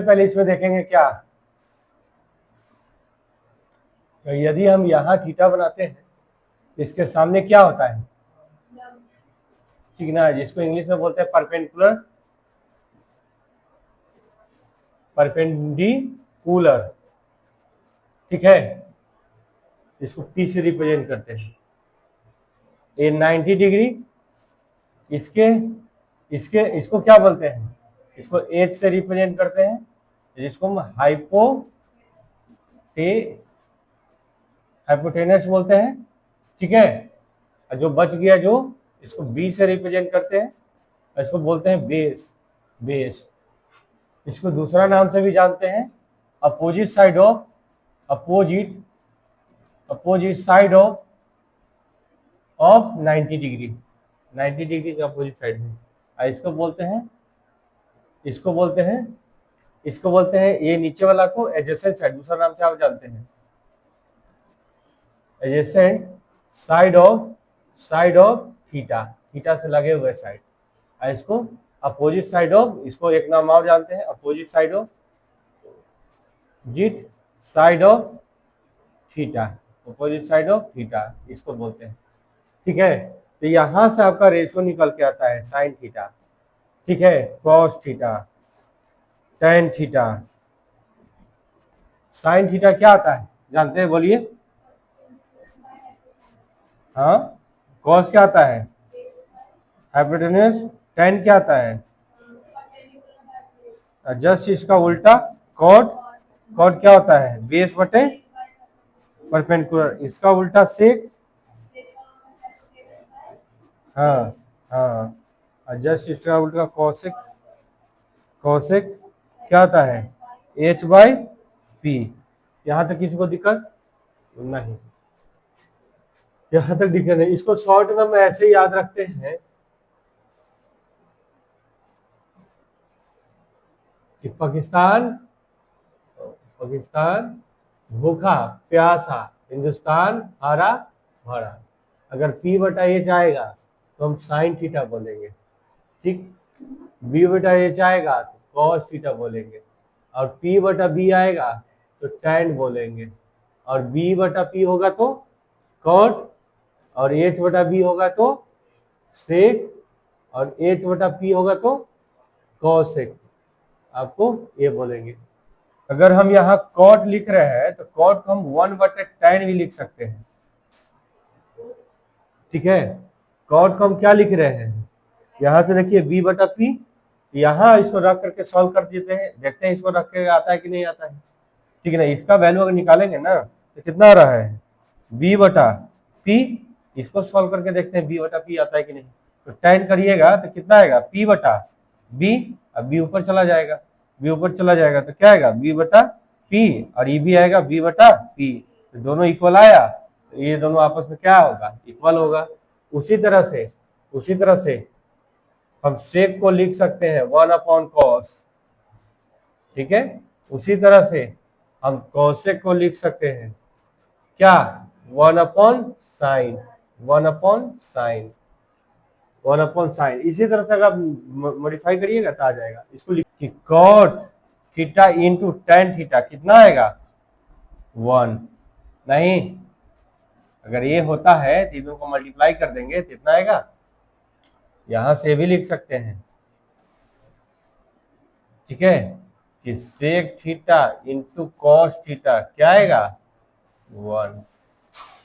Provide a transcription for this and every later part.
पहले इसमें देखेंगे क्या, तो यदि हम यहाँ थीटा बनाते हैं इसके सामने क्या होता है, ठीक ना, जिसको इंग्लिश में बोलते हैं परपेंडिकुलर, परपेंडिकुलर, ठीक है, इसको P से रिप्रेजेंट करते हैं। ये 90 डिग्री, इसके इसके इसको क्या बोलते हैं, इसको H से रिप्रेजेंट करते हैं, जिसको हम हाइपोटेनस बोलते हैं, ठीक है। और जो बच गया जो, इसको B से रिप्रेजेंट करते हैं, इसको बोलते हैं बेस, बेस। इसको दूसरा नाम से भी जानते हैं opposite side of, opposite side of 90 degree, 90 degree के अपोजिट साइड में। इसको बोलते हैं, इसको बोलते हैं, इसको बोलते हैं, ये नीचे वाला को एडजेसेंट साइड, दूसरा नाम से आप जानते हैं adjacent side of theta, theta से लगे हुए साइड। इसको अपोजिट साइड ऑफ, इसको एक नाम और जानते हैं opposite side of theta, opposite side of theta इसको बोलते हैं, ठीक है। तो यहां से आपका रेशो निकल के आता है साइन थीटा, ठीक है, cos theta, tan theta. Sine theta क्या आता है जानते हैं, बोलिए। हाँ, कॉस क्या आता है हाइपोटेन्यूज, टेन क्या आता है, जस्ट इसका उल्टा कॉट, कॉट क्या होता है बेस बटे परपेंडिकुलर, इसका उल्टा सेक, हाँ हाँ, जस्ट इसका उल्टा कॉसेक, कॉसेक क्या होता है H/P। यहां तक किसी को दिक्कत नहीं, यहां तक दिक्कत नहीं। इसको शॉर्ट में हम ऐसे याद रखते हैं कि पाकिस्तान भूखा प्यासा, हिंदुस्तान हारा भरा। अगर P/H आएगा तो हम साइन थीटा बोलेंगे, ठीक। B/H आएगा तो कॉस थीटा बोलेंगे, और P/B आएगा तो टैन बोलेंगे, और B/P होगा तो कॉट, और H/B होगा तो सेक, और H/P होगा तो कॉसेक, आपको ये बोलेंगे। अगर हम यहाँ कॉट लिख रहे हैं तो कॉट को हम 1/tan भी लिख सकते हैं, ठीक है। कॉट को हम क्या लिख रहे हैं, यहां से देखिए B/P, यहाँ इसको रख करके सॉल्व कर देते हैं, देखते हैं इसको रख के आता है कि नहीं आता है, ठीक है ना। इसका वैल्यू अगर निकालेंगे ना तो कितना आ रहा है B/P, इसको सॉल्व करके देखते हैं B/P आता है कि नहीं। तो tan करिएगा तो कितना आएगा P/B, अब B ऊपर चला जाएगा, B ऊपर चला जाएगा तो क्या आएगा B/P, और ये भी आएगा B/P, तो दोनों इक्वल आया, तो ये दोनों आपस में क्या होगा इक्वल होगा। उसी तरह से हम सेक को लिख सकते हैं 1/cos, ठीक है। उसी तरह से हम कॉसेक को लिख सकते हैं क्या 1/sin, 1/sin। इसी तरह से अगर मॉडिफाई करिएगा तो आ जाएगा। इसको लिखिए cot theta into tan theta, कितना आएगा 1, नहीं, अगर ये होता है तो इनको मल्टीप्लाई कर देंगे तो कितना आएगा, यहां से भी लिख सकते हैं, ठीक है, कि sec theta into cos theta क्या आएगा 1,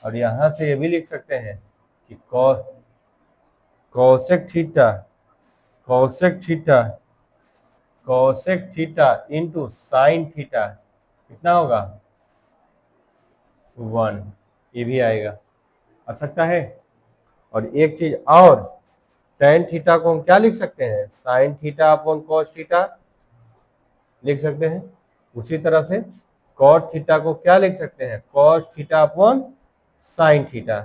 और यहां से ये भी लिख सकते हैं कि cosec theta into sine theta कितना होगा 1, ये भी आएगा, आ सकता है। और एक चीज और, टेन थीटा को हम क्या लिख सकते हैं sine theta upon cos theta लिख सकते हैं। उसी तरह से कॉट थीटा को क्या लिख सकते हैं cos theta upon sine theta.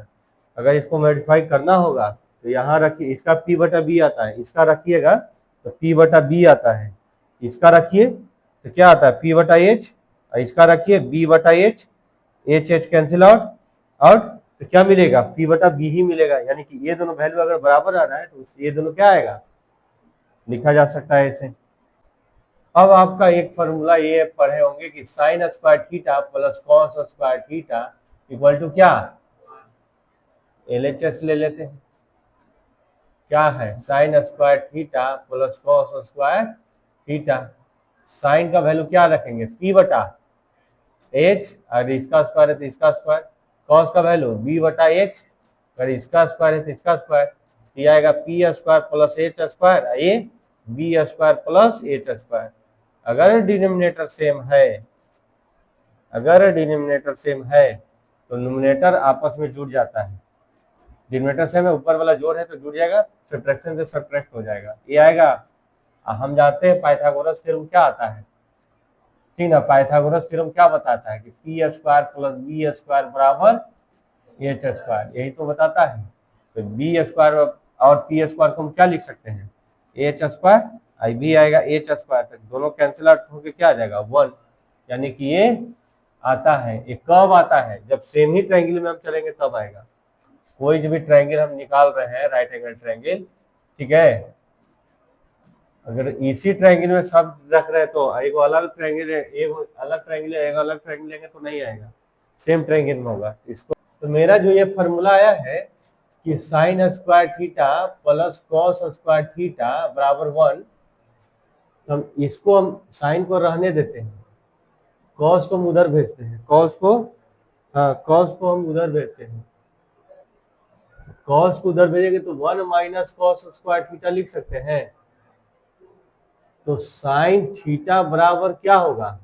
अगर इसको मॉडिफाई करना होगा तो यहाँ रखिए, इसका P/B आता है, इसका रखिएगा तो P/B आता है, इसका रखिए तो क्या आता है P/H, और इसका रखिए B/H, H कैंसिल आउट, तो क्या मिलेगा P/B ही मिलेगा। यानी कि ये दोनों वैल्यू अगर बराबर आ रहा है तो ये दोनों क्या आएगा, लिखा जा सकता है इसे। अब आपका एक फॉर्मूला ये पढ़े होंगे कि sine square theta plus cos square theta equal to क्या, LHS ले लेते हैं। क्या है, sine square theta plus cos square theta. Sine का वैल्यू क्या रखेंगे, P बटा H, अगर इसका स्क्वायर है तो इसका स्क्वायर। कॉस का वैल्यू B बटा H, अगर इसका स्क्वायर है तो इसका स्क्वायर। ये आएगा P square plus H square, ये B square plus H square. अगर डिनोमिनेटर सेम है, अगर डिनोमिनेटर सेम है तो न्यूमरेटर आपस में जुड़ जाता है। डिनोमिनेटर सेम है, ऊपर वाला जोड़ है तो जुड़ जाएगा, सब्ट्रैक्शन से सब्ट्रैक्ट हो जाएगा, ये आएगा। हम जानते हैं पाइथागोरस थ्योरम क्या आता है, ठीक ना। पाइथागोरस थ्योरम क्या बताता है कि P square plus B square बराबर एच स्क्वायर, यही तो बताता है। तो बी स्क्वायर और पी स्क्वायर को हम क्या लिख सकते हैं, एच स्क्वायर, आई बी आएगा एच स्क्वायर, तक दोनों कैंसिल आउट होकर क्या आ जाएगा 1। यानी कि ये आता है, ये कब आता है, जब सेम ही ट्रायंगल में हम चलेंगे तब आएगा। कोई भी ट्रायंगल हम निकाल रहे हैं, राइट एंगल ट्रायंगल, ठीक है, अगर इसी ट्रायंगल में सब रख रहे हैं तो एक अलग ट्रायंगल है, एक अलग ट्रायंगल है, एक अलग ट्रायंगल लेंगे तो नहीं आएगा, सेम ट्रायंगल में होगा इसको। तो मेरा जो ये फॉर्मूला आया है कि sine square theta plus cos square theta बराबर 1, हम इसको हम साइन को रहने देते हैं, कॉस को हम उधर भेजते हैं, कॉस को, हाँ कॉस को हम उधर भेजते हैं, कॉस को उधर भेजेंगे तो 1 माइनस कॉस स्क्वायर थीटा लिख सकते हैं। तो साइन थीटा बराबर क्या होगा,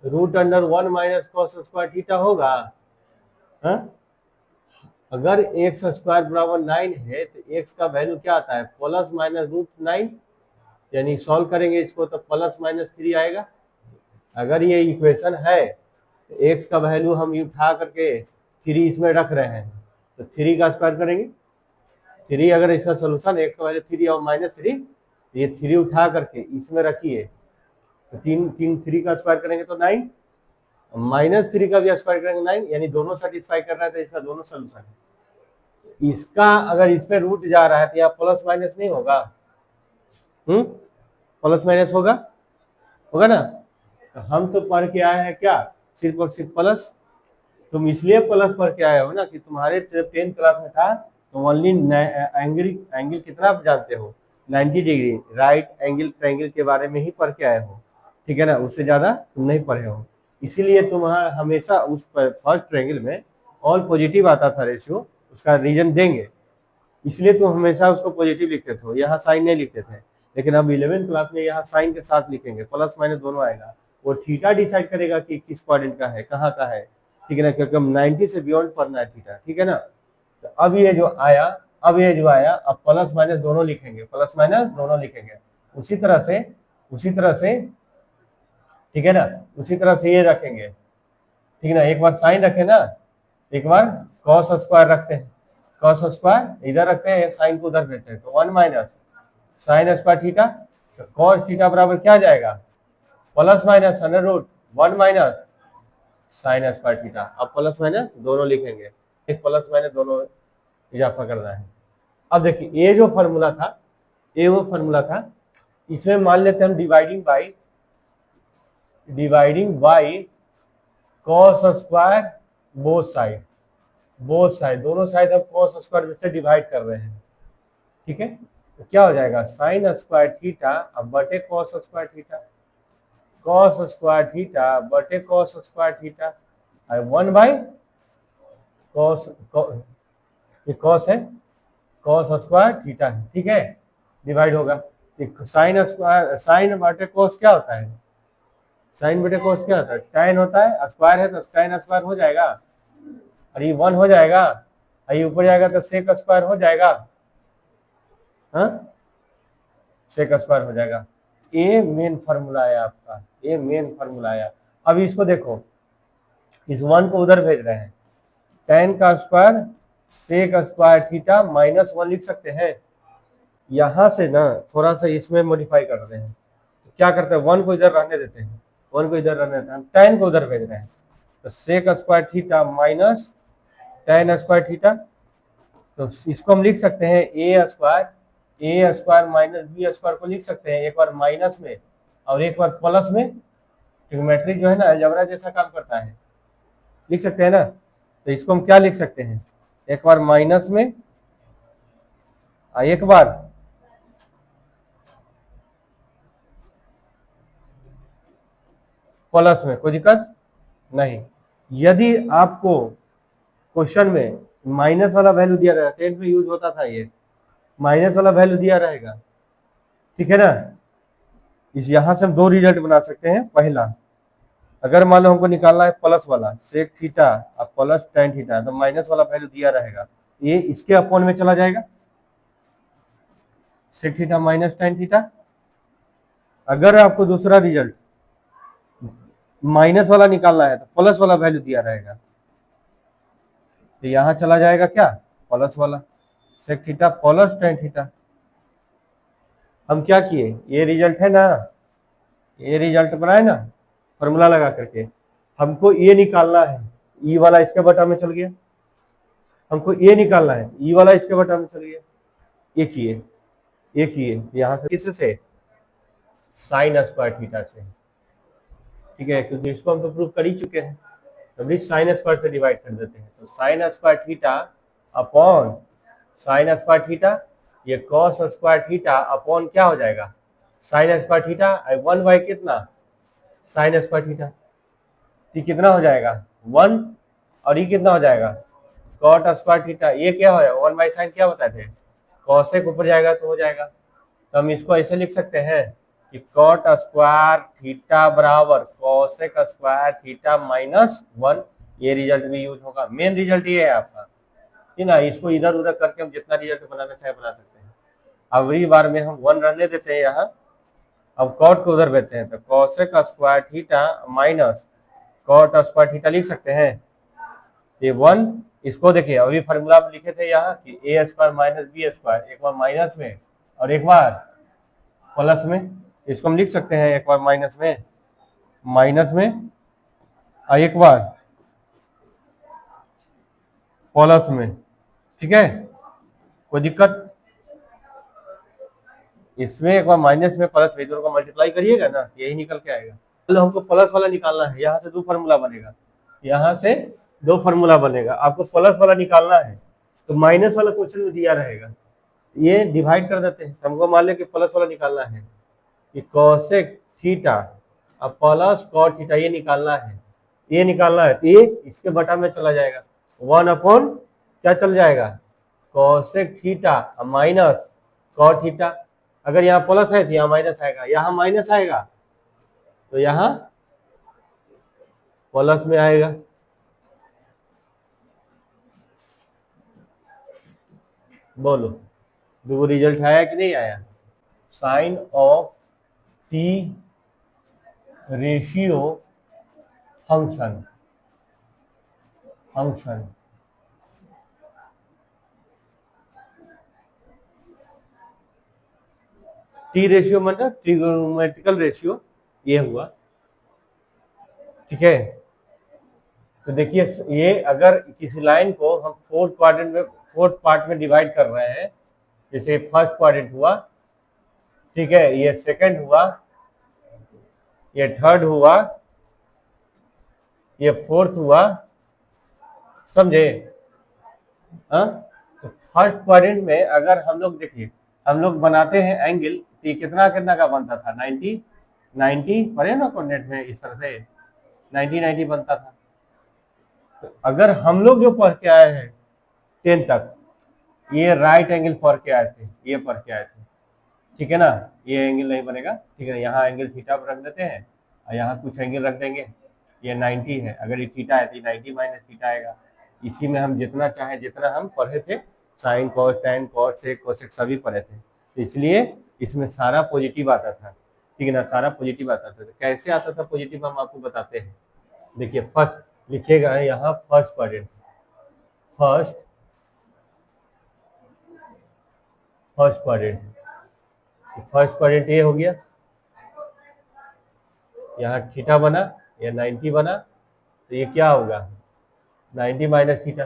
root under 1 minus cos square theta होगा। हा? अगर एक्स स्क्वायर बराबर 9 है तो एक्स का वैल्यू क्या आता है, प्लस माइनस रूट 9, यानी सॉल्व करेंगे इसको तो प्लस माइनस 3 आएगा। अगर ये इक्वेशन है तो एक्स का वैल्यू हम उठा करके 3 इसमें रख रहे हैं, तो 3 का स्क्वायर करेंगे, 3 अगर इसका सोल्यूशन एक्स का वैल्यू 3 और माइनस 3, ये 3 उठा करके इसमें रखिए, तो 3 का स्क्वायर करेंगे तो 9, माइनस 3 का भी स्क्वायर करेंगे 9, यानी दोनों सेटिस्फाई कर रहा है, तो इसका दोनों सोल्यूशन है। इसका अगर इस पे रूट जा रहा है तो यहाँ प्लस माइनस नहीं होगा, प्लस माइनस होगा, होगा ना। तो हम तो पढ़ के आए हैं क्या, सिर्फ और सिर्फ प्लस। तुम इसलिए प्लस पढ़ के आए हो ना कि तुम्हारे 10th क्लास में था तो ओनली एंगल कितना आप जानते हो, 90 डिग्री राइट एंगल ट्रायंगल के बारे में ही पढ़ के आए हो, ठीक है ना, उससे ज्यादा तुम नहीं पढ़े हो। इसीलिए तुम्हारा हमेशा उस फर्स्ट ट्रायंगल में ऑल पॉजिटिव आता था रेशियो, उसका रीजन देंगे, इसलिए तुम हमेशा उसको पॉजिटिव लिखते थे, यहाँ साइन नहीं लिखते थे। लेकिन अब 11th क्लास में यहाँ साइन के साथ लिखेंगे, प्लस माइनस दोनों आएगा। वो थीटा डिसाइड करेगा कि किस क्वाड्रेंट का है, कहाँ का है, ठीक है ना, क्योंकि हम 90 से बियॉन्ड पढ़ना है थीटा, ठीक है ना। तो अब ये जो आया, अब प्लस माइनस दोनों लिखेंगे, प्लस माइनस दोनों लिखेंगे, उसी तरह से, ठीक है ना, उसी तरह से ये रखेंगे, ठीक है ना। एक बार साइन रखे ना, एक बार कॉस स्क्वायर रखते हैं, कॉस स्क्वायर इधर रखते हैं, साइन को उधर भेजते हैं, तो 1 माइनस साइन स्क्वायर थीटा, तो कॉस थीटा बराबर क्या जाएगा, plus minus under root 1 minus sine square theta. अब प्लस माइनस दोनों लिखेंगे, एक प्लस माइनस दोनों इजाफा करना है। अब देखिए ये जो फॉर्मूला था, ये वो फॉर्मूला था, इसमें मान लेते हैं हम dividing by cos square both side, दोनों साइड हम कॉस स्क्वायर से डिवाइड कर रहे हैं, ठीक है। तो क्या हो जाएगा, साइन स्क्वायर थीटा अब बटे cos square theta, cos square theta बटे cos square theta, 1 by cos, ये कॉस है, कॉस स्क्वायर थीटा है, ठीक है, डिवाइड होगा। साइन स्क्वायर, साइन बटे कॉस क्या होता है, साइन बटे कॉस क्या होता है, tan होता है, स्क्वायर है तो tan स्क्वायर हो जाएगा, और ये 1 हो जाएगा, और ये ऊपर जाएगा तो सेक स्क्वायर हो जाएगा, हाँ सेक स्क्वायर हो जाएगा। ये मेन फार्मूला है आपका, ये मेन फार्मूला है। अब इसको देखो, इस 1 को उधर भेज रहे हैं, tan का square sec square theta minus 1 लिख सकते हैं। यहां से ना थोड़ा सा इसमें मॉडिफाई कर रहे हैं, तो क्या करते हैं, 1 को इधर रहने देते हैं, 1 को इधर रहने देते हैं, tan को उधर भेज रहे हैं, तो sec square theta minus tan square theta. तो इसको हम लिख सकते हैं A square minus B square को लिख सकते हैं, एक बार माइनस में और एक बार प्लस में। ट्रिग्नोमेट्री जो है ना अलजेब्रा जैसा काम करता है, लिख सकते हैं ना। तो इसको हम क्या लिख सकते हैं, एक बार माइनस में और एक बार प्लस में, कोई दिक्कत नहीं। यदि आपको क्वेश्चन में माइनस वाला वैल्यू दिया रहेगा, टेंथ में यूज होता था ये, माइनस वाला वैल्यू दिया रहेगा, ठीक है ना। इस यहां से हम दो रिजल्ट बना सकते हैं। पहला, अगर मान लो हमको निकालना है प्लस वाला सेक थीटा और प्लस टेन थीटा, तो माइनस वाला वैल्यू दिया रहेगा, ये इसके अपॉन में चला जाएगा, sec theta minus tan theta. अगर आपको दूसरा रिजल्ट माइनस वाला निकालना है तो प्लस वाला वैल्यू दिया रहेगा, तो यहां चला जाएगा क्या, प्लस वाला sec theta plus tan theta. हम क्या किए, ये रिजल्ट है ना, ये रिजल्ट बनाए ना फॉर्मूला लगा करके, हमको ये निकालना है, ई वाला इसके बटा में चल गया, हमको ये निकालना है, ई वाला इसके बटा में चल गया, ये किए, ये किए यहां से किससे, साइन स्क्वायर थीटा से, ठीक है, क्योंकि इसको हम तो प्रूव कर ही चुके हैं। तो भी साइन स्क्वायर से डिवाइड कर देते हैं, तो sign square theta upon sine square theta, ये कॉस स्क्वायर थीटा अपॉन क्या हो जाएगा, साइन स्क्वायर थीटा, 1 बाई कितना, साइन स्क्वायर थीटा, ये कितना हो जाएगा 1, और ये कितना हो जाएगा कॉट स्क्वायर थीटा, ये क्या हो 1 बाई साइन क्या बताए थे, कॉसेक ऊपर जाएगा तो हो जाएगा। तो हम इसको ऐसे लिख सकते हैं कि कॉट स्क्वायर थीटा बराबर कॉसेक स्क्वायर थीटा माइनस 1, ये रिजल्ट भी यूज होगा। मेन रिजल्ट ये है आपका, ठीक ना। इसको इधर उधर करके हम जितना रिजल्ट बनाना चाहे बना सकते हैं। अगली बार में हम 1 रहने देते हैं यहाँ, अब कॉट को उधर देते हैं, तो cosec square theta minus cot square theta लिख सकते हैं, ये 1। इसको देखिए अभी फॉर्मूला में लिखे थे यहाँ कि ए स्क्वायर माइनस बी स्क्वायर, एक बार माइनस में और एक बार प्लस में, इसको हम लिख सकते हैं एक बार माइनस में और एक बार प्लस में, ठीक है, कोई दिक्कत। इसमें एक बार माइनस में प्लस में दोनों को मल्टीप्लाई करिएगा ना, यही निकल के आएगा। चलो हमको प्लस वाला निकालना है, यहाँ से दो फार्मूला बनेगा, यहाँ से दो फार्मूला बनेगा, आपको प्लस वाला निकालना है तो माइनस वाला क्वेश्चन में दिया रहेगा, ये डिवाइड कर देते हैं। हमको मान लिया कि प्लस वाला निकालना है, कि कॉसेक थीटा और प्लस कॉट थीटा ये निकालना है, ये निकालना है, तो ये इसके बटा में चला जाएगा, 1 अपॉन क्या चल जाएगा, cosec theta minus cot theta. अगर यहाँ प्लस है तो यहाँ माइनस आएगा, यहाँ माइनस आएगा तो यहाँ प्लस में आएगा। बोलो दो रिजल्ट आया कि नहीं आया, sign of T ratio function, T ratio मतलब ट्रिगोनोमेट्रिकल रेशियो, ये हुआ, ठीक है। तो देखिए ये अगर किसी लाइन को हम फोर्थ पार्ट में डिवाइड कर रहे हैं, जैसे फर्स्ट क्वाड्रेंट हुआ, ठीक है, ये सेकंड हुआ, ये थर्ड हुआ, ये फोर्थ हुआ, समझे। हाँ, तो फर्स्ट क्वाड्रेंट में अगर हम लोग देखिए, हम लोग बनाते हैं एंगल, तो ये कितना कितना का बनता था, 90 पढ़े ना कोऑर्डिनेट में, इस तरह से 90 बनता था। तो अगर हम लोग जो पढ़ के आए हैं 10 तक, ये राइट एंगल पढ़ के आए थे, ये पढ़ के आए थे, ठीक है ना, ये एंगल नहीं बनेगा, ठीक है, यहाँ एंगल थीटा पर रख देते हैं और यहाँ कुछ एंगल रख देंगे, ये 90 है, अगर ये थीटा है तो 90 माइनस थीटा आएगा। इसी में हम जितना चाहे जितना हम पढ़े थे, sine cos tan cos sec cosec सभी पढ़े थे, तो इसलिए इसमें सारा पॉजिटिव आता था, ठीक है ना, सारा पॉजिटिव आता था। तो कैसे आता था पॉजिटिव हम आपको बताते हैं। देखिए फर्स्ट लिखिएगा यहाँ, फर्स्ट क्वाड्रेंट, फर्स्ट क्वाड्रेंट ये हो गया, यहाँ थीटा बना, ये 90 बना, तो ये क्या होगा 90 माइनस थीटा,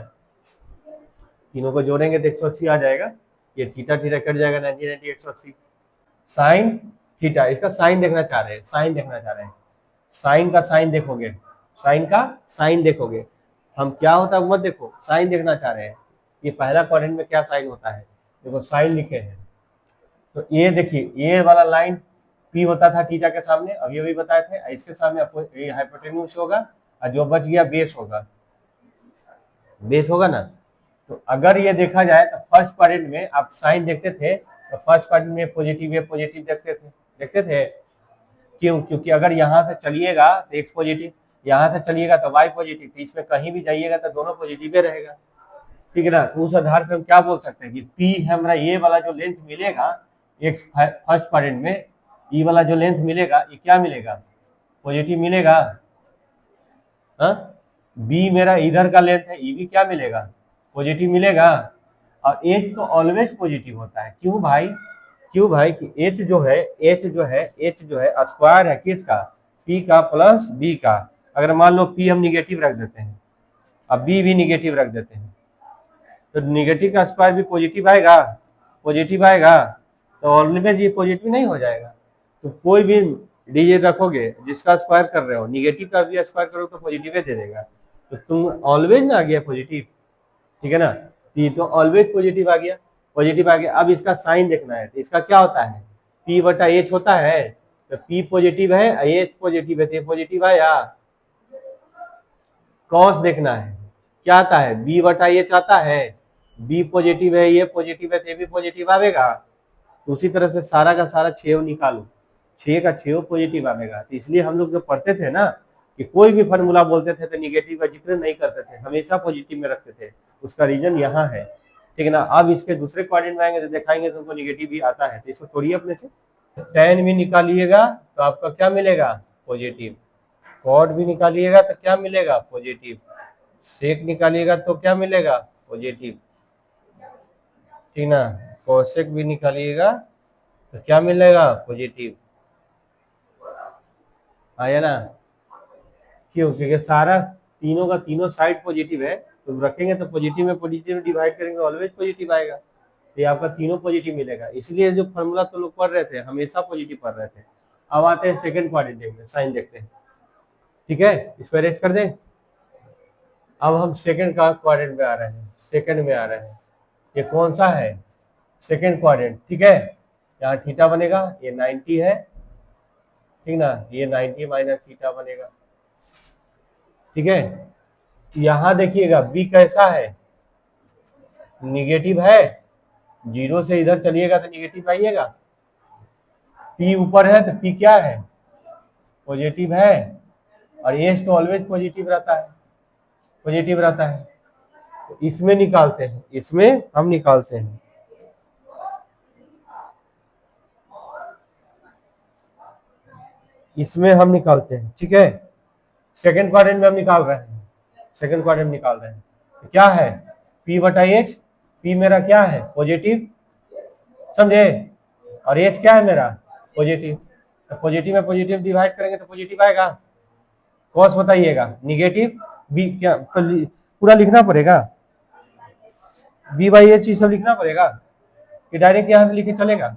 तीनों को जोड़ेंगे तो 180 आ जाएगा, ये थीटा थीटा कट जाएगा, 90 180। साइन थीटा, इसका साइन देखना चाह रहे हैं, साइन देखना चाह रहे हैं। साइन का साइन देखोगे, साइन का साइन देखोगे। हम क्या होता है मत देखो, साइन देखना चाह रहे हैं। ये पहला क्वाड्रेंट में क्या साइन होता है, देखो साइन लिखे हैं। तो ये देखिए, ये वाला लाइन पी होता था थीटा के सामने, अभी अभी बताए थे। इसके सामने हाइपोटेन्यूज होगा और जो बच गया बेस होगा, बेस होगा ना। तो अगर ये देखा जाए तो फर्स्ट क्वाड्रेंट में आप साइन देखते थे, तो फर्स्ट क्वाड्रेंट में पॉजिटिव है, पॉजिटिव देखते थे, देखते थे। क्यों? क्योंकि अगर यहाँ से चलिएगा तो एक्स पॉजिटिव, यहाँ से चलिएगा तो वाई पॉजिटिव, तो इसमें कहीं भी जाइएगा तो दोनों पॉजिटिव रहेगा, ठीक है ना। तो उस आधार पर हम क्या बोल सकते हैं कि पी हमारा ये वाला जो लेंथ मिलेगा एक्स फर्स्ट क्वाड्रेंट में, ये वाला जो लेंथ मिलेगा ये क्या मिलेगा, पॉजिटिव मिलेगा। हाँ, बी मेरा इधर का लेंथ है, ये भी क्या मिलेगा, पॉजिटिव मिलेगा। और एच तो ऑलवेज पॉजिटिव होता है। क्यों भाई? क्यों भाई कि एच जो है, एच जो है, एच जो है स्क्वायर है किसका, पी का प्लस बी का। अगर मान लो पी हम निगेटिव रख देते हैं, अब बी भी निगेटिव रख देते हैं, तो निगेटिव का स्क्वायर भी पॉजिटिव आएगा, पॉजिटिव आएगा। तो ऑलवेज ये पॉजिटिव नहीं हो जाएगा। तो कोई भी डीजे रखोगे जिसका स्क्वायर कर रहे हो, निगेटिव का भी स्क्वायर करो तो पॉजिटिव दे देगा। तो तुम ऑलवेज ना आ गया पॉजिटिव, ठीक है ना। पी तो ऑलवेज पॉजिटिव आ गया, पॉजिटिव आ गया। अब इसका साइन देखना है, तो इसका क्या होता है, पी बटा एच होता है। तो पी पॉजिटिव है, एच पॉजिटिव है, तो पॉजिटिव आया। कॉस देखना है, क्या आता है, बी बटा एच आता है, बी पॉजिटिव है, ये पॉजिटिव है, तो ये भी पॉजिटिव आएगा। तो उसी तरह से सारा का सारा 6 निकालो, 6 का 6 पॉजिटिव आएगा। तो इसलिए हम लोग जो पढ़ते थे ना कि कोई भी फॉर्मूला बोलते थे तो निगेटिव का जिक्र नहीं करते थे, हमेशा पॉजिटिव में रखते थे। उसका रीजन यहाँ है, ठीक है ना। अब इसके दूसरे क्वाड्रेंट में आएंगे तो दिखाएंगे तुमको निगेटिव भी आता है, तो इसको छोड़िए अपने से। tan भी निकालिएगा तो आपका क्या मिलेगा, पॉजिटिव। कॉट भी निकालिएगा तो क्या मिलेगा, पॉजिटिव। सेक निकालिएगा तो क्या मिलेगा, पॉजिटिव, ठीक ना। कोसेक भी निकालिएगा तो क्या मिलेगा, पॉजिटिव। आया ना। क्यों? क्योंकि सारा तीनों का तीनों साइड पॉजिटिव है, तो रखेंगे तो पॉजिटिव में पॉजिटिव डिवाइड करेंगे ऑलवेज पॉजिटिव आएगा। तो ये आपका तीनों पॉजिटिव मिलेगा। इसलिए जो फॉर्मूला तो लोग पढ़ रहे थे हमेशा पॉजिटिव पढ़ रहे थे। अब आते हैं सेकंड क्वाड्रेंट में, साइन देखते हैं, ठीक है। इसको अरेंज कर दें। अब हम सेकंड का क्वाड्रेंट में आ रहे हैं, सेकंड में आ रहे हैं। ये कौन सा है, सेकंड क्वाड्रेंट, ठीक है। यहाँ थीटा बनेगा, ये 90 है, ठीक ना, ये 90 माइनस थीटा बनेगा, ठीक है। यहाँ देखिएगा बी कैसा है, निगेटिव है, जीरो से इधर चलिएगा तो निगेटिव आइएगा। पी ऊपर है तो पी क्या है, पॉजिटिव है, और एच तो ऑलवेज पॉजिटिव रहता है, पॉजिटिव रहता है। तो इसमें निकालते हैं, इसमें हम निकालते हैं, इसमें हम निकालते हैं, ठीक है। सेकंड क्वाड्रेंट में हम निकाल रहे हैं, सेकंड क्वाड्रेंट निकाल रहे हैं। तो क्या है, पी बटा एच, पी मेरा क्या है, पॉजिटिव, समझे, और एच क्या है मेरा, पॉजिटिव। तो पॉजिटिव में पॉजिटिव डिवाइड करेंगे तो पॉजिटिव आएगा। कॉस बताइएगा, निगेटिव बी, क्या पूरा लिखना पड़ेगा, बी बाई एच ये सब लिखना पड़ेगा कि डायरेक्ट यहां से लिखे चलेगा।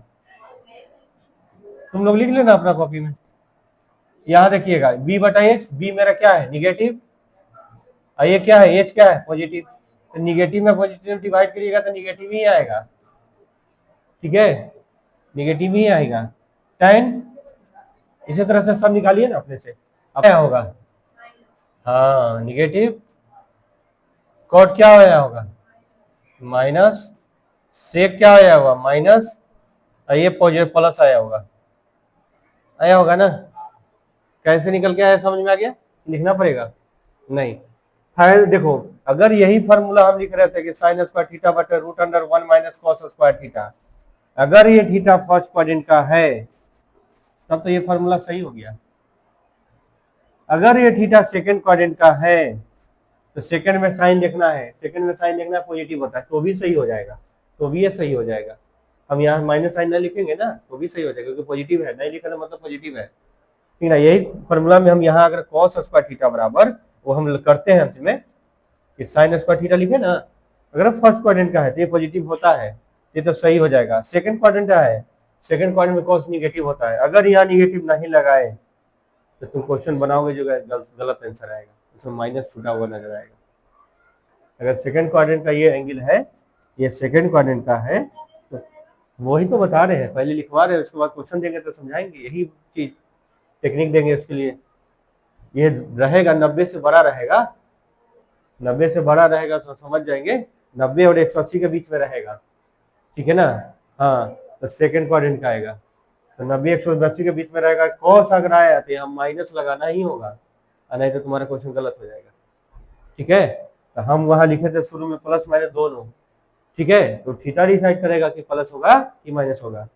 तुम लोग लिख लेना अपना कॉपी में। यहां देखिएगा बी बटा एच, बी मेरा क्या है, निगेटिव, और ये क्या है, एच क्या है, पॉजिटिव। तो निगेटिव में पॉजिटिव डिवाइड करिएगा तो निगेटिव ही आएगा, ठीक है, निगेटिव ही आएगा। tan इसी तरह से सब निकालिए ना अपने से, अब क्या होगा, हाँ निगेटिव, कॉट क्या आया होगा, माइनस, सेक क्या आया होगा, माइनस, और ये पॉजिटिव प्लस आया होगा, आया होगा ना। कैसे निकल के आया, समझ में आ गया, लिखना पड़ेगा नहीं। है देखो, अगर यही फॉर्मूला हम लिख रहे थे कि साइन स्क्वायर थीटा बटे root under 1 minus cos square theta, अगर ये थीटा फर्स्ट क्वाड्रेंट का है तब तो ये फॉर्मूला सही हो गया। अगर ये थीटा सेकंड क्वाड्रेंट का है तो सेकंड में साइन देखना है, सेकंड में साइन देखना पॉजिटिव होता है तो भी सही हो जाएगा, तो भी ये सही हो जाएगा। हम यहाँ माइनस साइन नहीं लिखेंगे ना तो भी सही हो जाएगा, क्योंकि पॉजिटिव है, नहीं लिखा तो मतलब पॉजिटिव है, ठीक ना। यही फॉर्मूला में हम यहाँ अगर कॉस स्क्वायर थीटा बराबर, वो हम करते हैं अंत में कि साइन स्क्वायर थीटा लिखे ना, अगर फर्स्ट क्वाड्रेंट का है तो ये पॉजिटिव होता है, ये तो सही हो जाएगा। सेकंड क्वाड्रेंट का है सेकंड क्वाड्रेंट में कॉस निगेटिव होता है। अगर यहाँ निगेटिव नहीं लगाए तो तुम क्वेश्चन बनाओगे जो गलत आंसर आएगा, उसमें माइनस छूटा हुआ नजर आएगा। अगर सेकंड क्वाड्रेंट का ये एंगल है, ये सेकंड क्वाड्रेंट का है, तो वही तो बता रहे हैं, पहले लिखवा रहे हैं, उसके बाद क्वेश्चन देंगे तो समझाएंगे, यही चीज टेक्निक देंगे इसके लिए। ये रहेगा 90 से बड़ा रहेगा, 90 से बड़ा रहेगा तो समझ जाएंगे, 90 और 180 के बीच में रहेगा, ठीक है ना। हाँ, तो सेकंड क्वाड्रेंट का आएगा, तो 90 180 के बीच में रहेगा। कॉस अगर आया तो यहाँ माइनस लगाना ही होगा, नहीं तो तुम्हारा क्वेश्चन गलत हो जाएगा, ठीक है। तो हम वहां लिखे थे शुरू में प्लस माइनस दोनों, ठीक है, तो थीटा डिसाइड करेगा कि प्लस होगा कि माइनस होगा,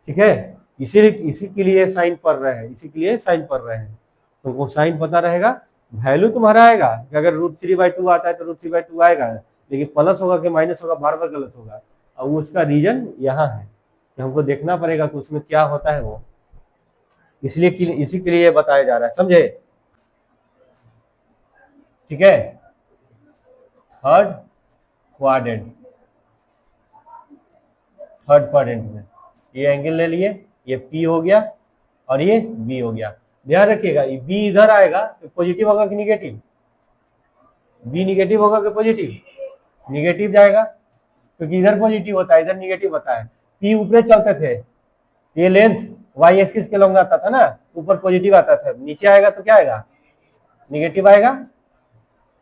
ठीक है। इसी के लिए साइन पढ़ रहे हैं, इसी के लिए साइन पढ़ रहे हैं, तुमको साइन पता रहेगा, वैल्यू तुम्हारा आएगा कि अगर √3/2 आता है तो √3/2 आएगा, लेकिन प्लस होगा कि माइनस होगा बार बार गलत होगा। और उसका रीजन यहाँ है कि हमको देखना पड़ेगा कि उसमें क्या होता है वो, इसलिए इसी के लिए बताया जा रहा है, समझे, ठीक है। थर्ड क्वाड्रेंट में ये एंगल ले लिए, ये P हो गया और ये B हो गया। ध्यान रखिएगा, B इधर आएगा तो पॉजिटिव होगा कि निगेटिव, B निगेटिव होगा कि पॉजिटिव, निगेटिव जाएगा, क्योंकि इधर पॉजिटिव होता है इधर निगेटिव होता है। P ऊपर चलते थे, ये लेंथ y एक्सिस के लॉन्ग आता था ना, ऊपर पॉजिटिव आता था, नीचे आएगा तो क्या आएगा, निगेटिव आएगा।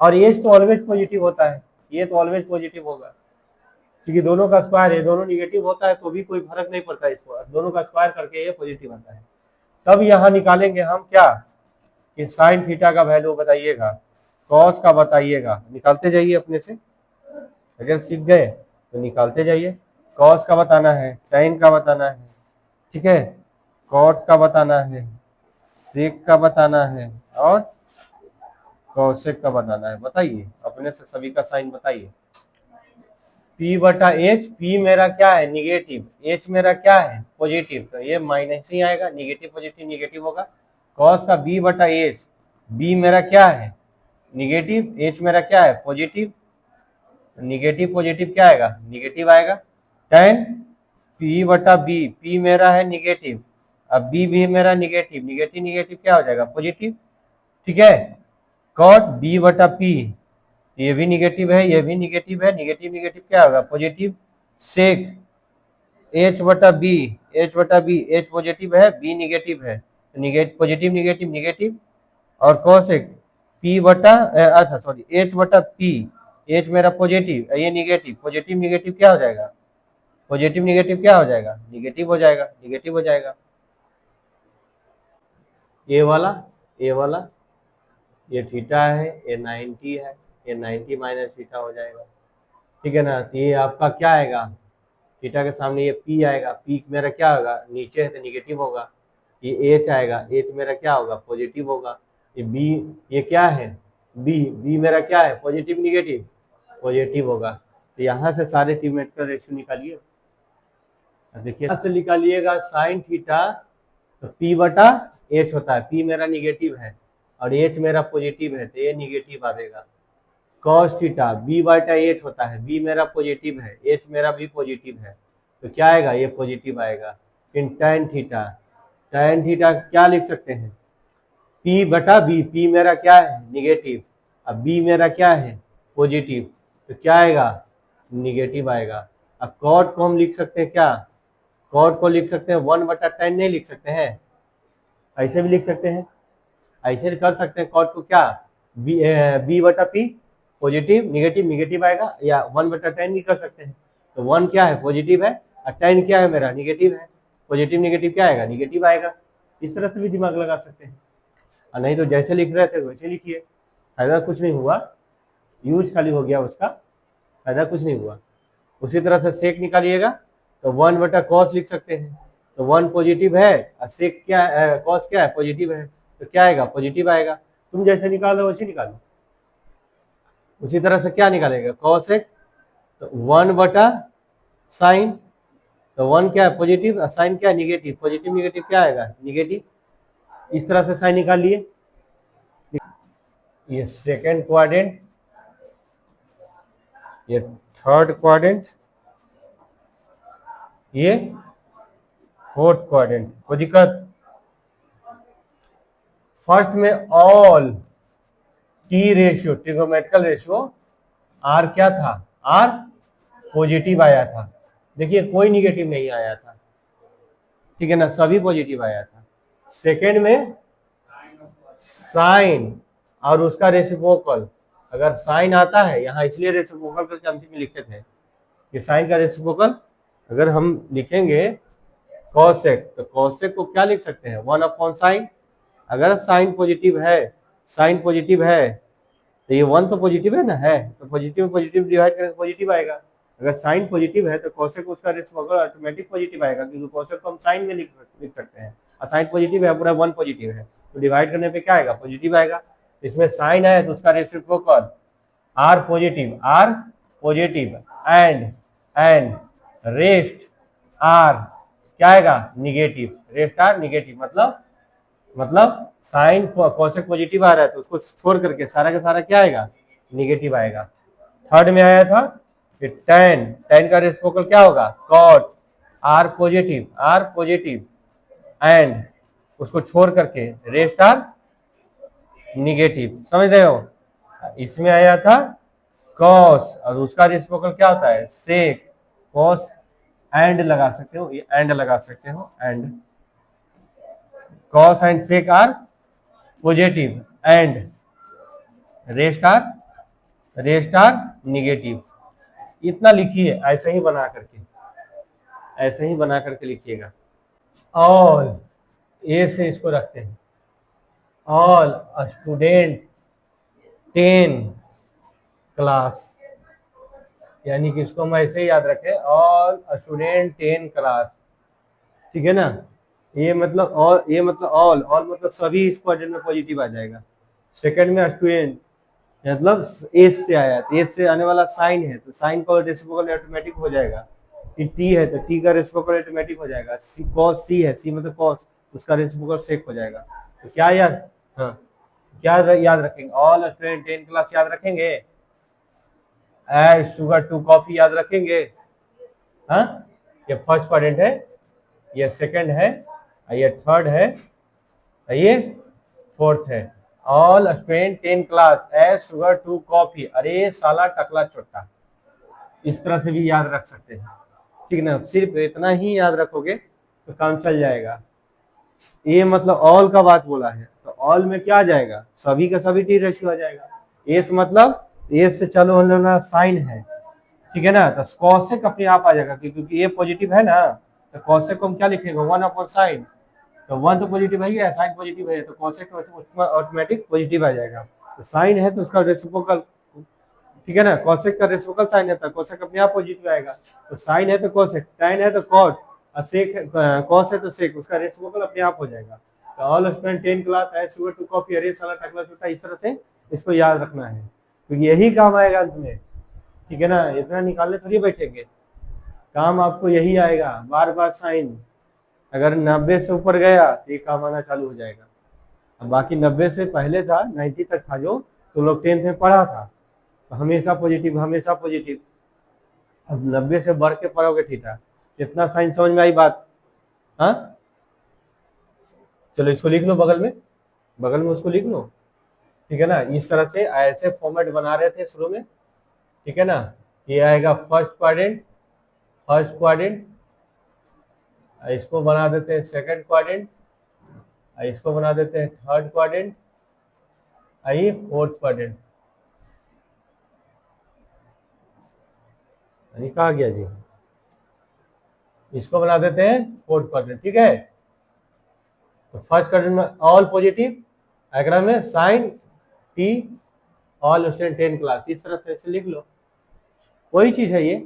और ये तो ऑलवेज पॉजिटिव होता है, ये तो ऑलवेज पॉजिटिव होगा, क्योंकि दोनों का स्क्वायर है, दोनों निगेटिव होता है तो भी कोई फर्क नहीं पड़ता इसको, दोनों का स्क्वायर करके ये पॉजिटिव आता है। तब यहाँ निकालेंगे हम क्या, कि साइन थीटा का वैल्यू बताइएगा, कॉस का बताइएगा, निकालते जाइए अपने से, अगर सीख गए तो निकालते जाइए। कॉस का बताना है, साइन का बताना है, ठीक है, कॉट का बताना है, सेक का बताना है और कॉसेक का बताना है। बताइए अपने से सभी का साइन बताइए। P/H, P मेरा क्या है निगेटिव, H मेरा क्या है पॉजिटिव, तो ये माइनस ही आएगा, निगेटिव पॉजिटिव निगेटिव होगा। कॉस का B/H, B मेरा क्या है निगेटिव, H मेरा क्या है पॉजिटिव, निगेटिव पॉजिटिव क्या आएगा, निगेटिव आएगा। tan P/B, P मेरा है निगेटिव, अब B भी मेरा निगेटिव, निगेटिव निगेटिव क्या हो जाएगा पॉजिटिव, ठीक है। cot B/P, ये भी निगेटिव है, ये भी निगेटिव है, निगेटिव निगेटिव क्या होगा पॉजिटिव। सेक H/B, H/B, H पॉजिटिव है B निगेटिव है, तो पॉजिटिव निगेटिव निगेटिव। और कोसेक अच्छा सॉरी H/P, H मेरा पॉजिटिव, ये निगेटिव, पॉजिटिव निगेटिव क्या हो जाएगा, पॉजिटिव निगेटिव क्या हो जाएगा, निगेटिव हो जाएगा, निगेटिव हो जाएगा। ये वाला ये थीटा है, ये 90 है, ये 90 माइनस थीटा हो जाएगा, ठीक है ना। तो ये आपका क्या आएगा, थीटा के सामने ये P आएगा, P मेरा क्या होगा नीचे है तो निगेटिव होगा। ये H आएगा, H मेरा क्या होगा पॉजिटिव होगा। ये B, ये क्या है B मेरा क्या है पॉजिटिव निगेटिव पॉजिटिव होगा। तो यहाँ से सारे ट्रीटमेंट का रेशियो निकालिए, देखिए यहाँ से निकालिएगा साइन थीटा, तो P/H होता है, P मेरा निगेटिव है और H मेरा पॉजिटिव है, तो ये निगेटिव आएगा। cos थीटा B/H होता है, B मेरा पॉजिटिव है, H मेरा भी पॉजिटिव है, तो क्या आएगा ये पॉजिटिव आएगा। फिर tan थीटा क्या लिख सकते हैं P/B, P मेरा क्या है निगेटिव, अब B मेरा क्या है पॉजिटिव, तो क्या आएगा निगेटिव आएगा। अब cot को हम लिख सकते हैं क्या, cot को लिख सकते हैं 1/tan, नहीं लिख सकते हैं, ऐसे भी लिख सकते हैं, ऐसे कर सकते हैं cot को क्या B/P पॉजिटिव निगेटिव निगेटिव आएगा, या 1/tan भी कर सकते हैं। तो 1 क्या है पॉजिटिव है और tan क्या है मेरा निगेटिव है, पॉजिटिव निगेटिव क्या आएगा निगेटिव आएगा। इस तरह से भी दिमाग लगा सकते हैं, और नहीं तो जैसे लिख रहे थे वैसे लिखिए, फायदा कुछ नहीं हुआ, यूज खाली हो गया उसका, फायदा कुछ नहीं हुआ। उसी तरह से सेक निकालिएगा तो 1/cos लिख सकते हैं, तो 1 पॉजिटिव है और सेक क्या cos क्या है पॉजिटिव है, तो क्या आएगा पॉजिटिव आएगा। तुम जैसे निकालो वैसे निकालो। उसी तरह से क्या निकालेगा cosec, तो 1/sin, तो 1 क्या है पॉजिटिव और साइन क्या है निगेटिव, पॉजिटिव निगेटिव क्या आएगा निगेटिव। इस तरह से साइन निकाल लिए। ये सेकेंड क्वाड्रेंट, ये थर्ड क्वाड्रेंट, ये फोर्थ क्वाड्रेंट, कोई दिक्कत? फर्स्ट में all T ratio, trigonometrical ratio are क्या था? आर पॉजिटिव आया था। देखिए कोई निगेटिव नहीं आया था, ठीक है ना, सभी पॉजिटिव आया था। सेकेंड में साइन और उसका रेसिप्रोकल, अगर साइन आता है यहाँ, इसलिए रेसिप्रोकल करके अंतिम में लिखे थे कि साइन का रेसिप्रोकल अगर हम लिखेंगे कॉसेक, तो कॉसेक को क्या लिख सकते हैं? 1/sin। अगर साइन पॉजिटिव है, साइन पॉजिटिव है तो ये 1 तो पॉजिटिव है ना, है तो पॉजिटिव पॉजिटिव डिवाइड करेंगे पॉजिटिव आएगा। अगर साइन पॉजिटिव है तो कॉसेक उसका रेसिप्रोकल ऑटोमेटिक पॉजिटिव आएगा, क्योंकि कॉसेक को हम साइन में लिख सकते हैं, और साइन पॉजिटिव है, पूरा 1 पॉजिटिव है, तो डिवाइड करने पे क्या आएगा? पॉजिटिव आएगा। इसमें साइन आया तो उसका reciprocal are positive and rest are क्या आएगा? निगेटिव। रेस्ट आर निगेटिव मतलब साइन कॉसेक पॉजिटिव आ रहा है तो उसको छोड़ करके सारा का सारा क्या आएगा? निगेटिव आएगा। थर्ड में आया था कि टेन का रेसिप्रोकल क्या होगा? कॉट आर पॉजिटिव एंड उसको छोड़ करके रेस्ट आर निगेटिव। समझ रहे हो? इसमें आया था कॉस और उसका रेसिप्रोकल क्या होता है? सेक। कॉस एंड लगा सकते हो, ये एंड लगा सकते हो, and cos and sec are positive and rest are negative. इतना लिखिए, ऐसे ही बना करके लिखिएगा। ऑल ए से इसको रखते हैं, ऑल स्टूडेंट 10 क्लास, यानी कि इसको हम ऐसे ही याद रखें, ऑल स्टूडेंट 10 क्लास, ठीक है ना। ये मतलब ऑल मतलब सभी इस क्वाड्रेंट में पॉजिटिव आ जाएगा। सेकंड में स्टूडेंट मतलब एस से आया, तो एस से आने वाला साइन है तो साइन का रेसिप्रोकल ऑटोमेटिक हो जाएगा। टी है तो टी का रेसिप्रोकल ऑटोमेटिक हो जाएगा। कॉस सी है, सी मतलब कॉस, उसका रेसिप्रोकल सेक हो जाएगा। तो क्या याद, हाँ क्या याद रखेंगे? ऑल स्टूडेंट 10 क्लास याद रखेंगे, शुगर 2 कॉफी याद रखेंगे। हाँ, ये फर्स्ट क्वाड्रेंट है, ये सेकंड है, ये थर्ड है, ये फोर्थ है। All student 10 class as sugar 2 coffee, अरे साला टकला छोटा, इस तरह से भी याद रख सकते हैं, ठीक है ना। सिर्फ इतना ही याद रखोगे तो काम चल जाएगा। ये मतलब ऑल का बात बोला है, तो ऑल में क्या आ जाएगा? सभी का सभी टी रेशियो आ जाएगा। एस मतलब एस से चालू होने वाला साइन है, ठीक है ना, तो कॉसेक अपने आप आ जाएगा, क्योंकि ये पॉजिटिव है ना, तो कॉसेक को हम क्या लिखेंगे? 1/sin। तो 1 तो पॉजिटिव है, साइन पॉजिटिव है, तो कॉसेक उसमें ऑटोमेटिक पॉजिटिव आ जाएगा। तो साइन है तो उसका रेसिप्रोकल, ठीक है ना, कॉसेक का रेसिप्रोकल साइन है तो कॉसेक अपने आप पॉजिटिव आएगा। तो साइन है तो कॉसेक, टैन है तो कॉट, और सेक कॉस है तो सेक, उसका रेसिप्रोकल अपने आप हो जाएगा। तो all student 10 class as sugar 2 coffee, अरे साला टकला छोटा, इस तरह से इसको याद रखना है, तो यही काम आएगा अंत में, ठीक है ना। इतना निकालने थोड़ी बैठेंगे, काम आपको यही आएगा, बार बार साइन। अगर 90 से ऊपर गया तो ये काम आना चालू हो जाएगा। अब बाकी 90 से पहले था, 90 तक था जो तो लोग 10th में पढ़ा था, तो हमेशा पॉजिटिव। अब 90 से बढ़ के पढ़ोगे थीटा, इतना साइन समझ में आई बात? हाँ चलो इसको लिख लो बगल में उसको लिख लो, ठीक है ना। इस तरह से ऐसे फॉर्मेट बना रहे थे शुरू में, ठीक है ना। ये आएगा फर्स्ट क्वाड्रेंट, इसको बना देते हैं सेकंड क्वाड्रेंट, इसको बना देते हैं थर्ड क्वाड्रेंट, ये फोर्थ क्वाड्रेंट। कहा गया जी? इसको बना देते हैं फोर्थ क्वाड्रेंट, ठीक है। तो फर्स्ट क्वाड्रेंट में ऑल पॉजिटिव, अगला में sine T, all student 10 class, इस तरह से लिख लो, वही चीज है ये।